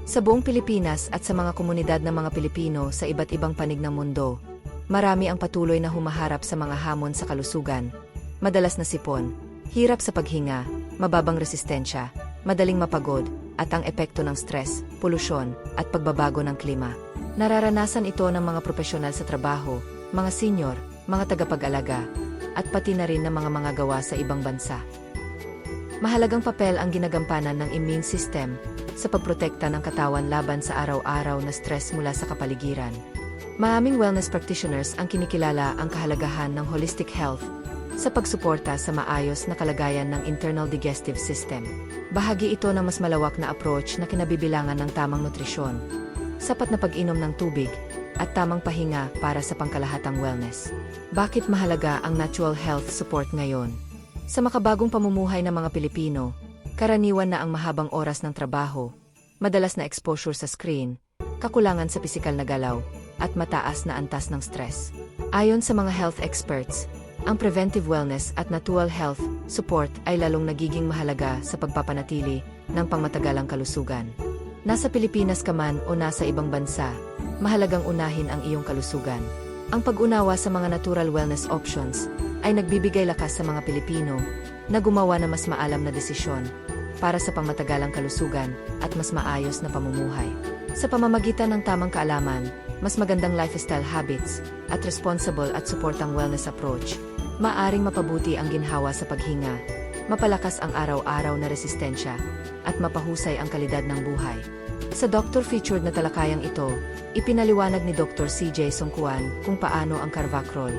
Sa buong Pilipinas at sa mga komunidad ng mga Pilipino sa iba't ibang panig ng mundo, marami ang patuloy na humaharap sa mga hamon sa kalusugan, madalas na sipon, hirap sa paghinga, mababang resistensya, madaling mapagod, at ang epekto ng stress, polusyon, at pagbabago ng klima. Nararanasan ito ng mga profesional sa trabaho, mga senior, mga tagapag-alaga, at pati na rin ng mga gawa sa ibang bansa. Mahalagang papel ang ginagampanan ng immune system sa pagprotekta ng katawan laban sa araw-araw na stress mula sa kapaligiran. Maraming wellness practitioners ang kinikilala ang kahalagahan ng holistic health sa pagsuporta sa maayos na kalagayan ng internal digestive system. Bahagi ito ng mas malawak na approach na kinabibilangan ng tamang nutrisyon, sapat na pag-inom ng tubig, at tamang pahinga para sa pangkalahatang wellness. Bakit mahalaga ang natural health support ngayon? Sa makabagong pamumuhay ng mga Pilipino, karaniwan na ang mahabang oras ng trabaho, madalas na exposure sa screen, kakulangan sa pisikal na galaw, at mataas na antas ng stress. Ayon sa mga health experts, ang preventive wellness at natural health support ay lalong nagiging mahalaga sa pagpapanatili ng pangmatagalang kalusugan. Nasa Pilipinas ka man o nasa ibang bansa, mahalagang unahin ang iyong kalusugan. Ang pag-unawa sa mga natural wellness options ay nagbibigay lakas sa mga Pilipino na gumawa ng mas maalam na desisyon para sa pangmatagalang kalusugan at mas maayos na pamumuhay. Sa pamamagitan ng tamang kaalaman, mas magandang lifestyle habits, at responsible at suportang wellness approach, maaring mapabuti ang ginhawa sa paghinga, mapalakas ang araw-araw na resistensya, at mapahusay ang kalidad ng buhay. Sa doctor-featured na talakayang ito, ipinaliwanag ni Dr. CJ Songkuan kung paano ang carvacrol,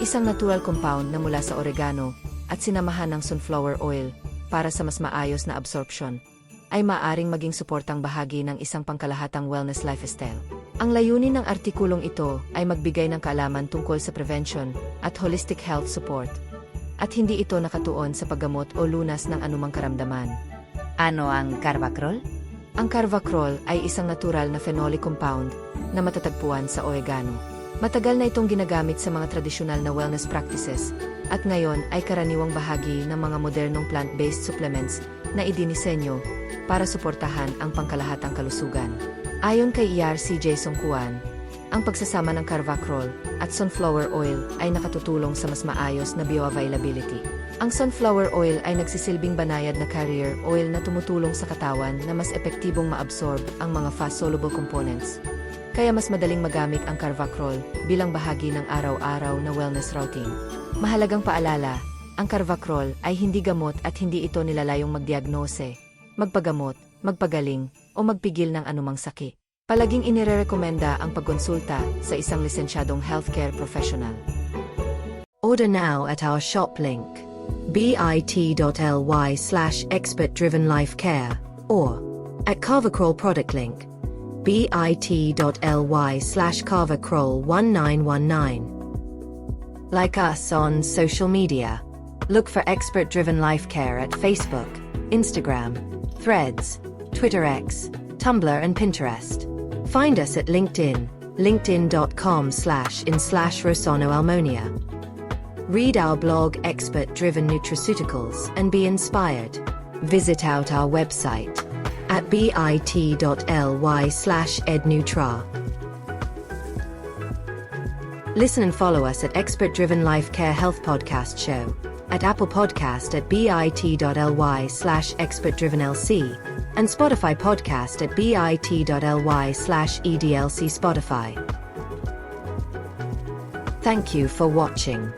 isang natural compound na mula sa oregano at sinamahan ng sunflower oil para sa mas maayos na absorption, ay maaring maging suportang bahagi ng isang pangkalahatang wellness lifestyle. Ang layunin ng artikulong ito ay magbigay ng kaalaman tungkol sa prevention at holistic health support, at hindi ito nakatuon sa paggamot o lunas ng anumang karamdaman. Ano ang carvacrol? Ang carvacrol ay isang natural na phenolic compound na matatagpuan sa oregano. Matagal na itong ginagamit sa mga tradisyonal na wellness practices, at ngayon ay karaniwang bahagi ng mga modernong plant-based supplements na idinisenyo para suportahan ang pangkalahatang kalusugan. Ayon kay CJ Songkuan, ang pagsasama ng carvacrol at sunflower oil ay nakatutulong sa mas maayos na bioavailability. Ang sunflower oil ay nagsisilbing banayad na carrier oil na tumutulong sa katawan na mas epektibong maabsorb ang mga fast-soluble components. Kaya mas madaling magamit ang carvacrol bilang bahagi ng araw-araw na wellness routine. Mahalagang paalala, ang carvacrol ay hindi gamot at hindi ito nilalayong magdiagnose, magpagamot, magpagaling, o magpigil ng anumang sakit. Palaging inirerekomenda ang pagkonsulta sa isang lisensyadong healthcare professional. Order now at our shop link, bit.ly/expert-driven-life-care, or at Carvacrol product link, bit.ly/carvacrol1919. Like us on social media. Look for Expert Driven Life Care at Facebook, Instagram, Threads, Twitter X, Tumblr and Pinterest. Find us at LinkedIn, linkedin.com/in/Rosono Almonia. Read our blog Expert Driven Nutraceuticals and be inspired. Visit out our website at bit.ly/ednutra. Listen and follow us at Expert Driven Life Care Health Podcast Show, at Apple Podcast at bit.ly/expertdrivenlc, and Spotify Podcast at bit.ly/edlc Spotify. Thank you for watching.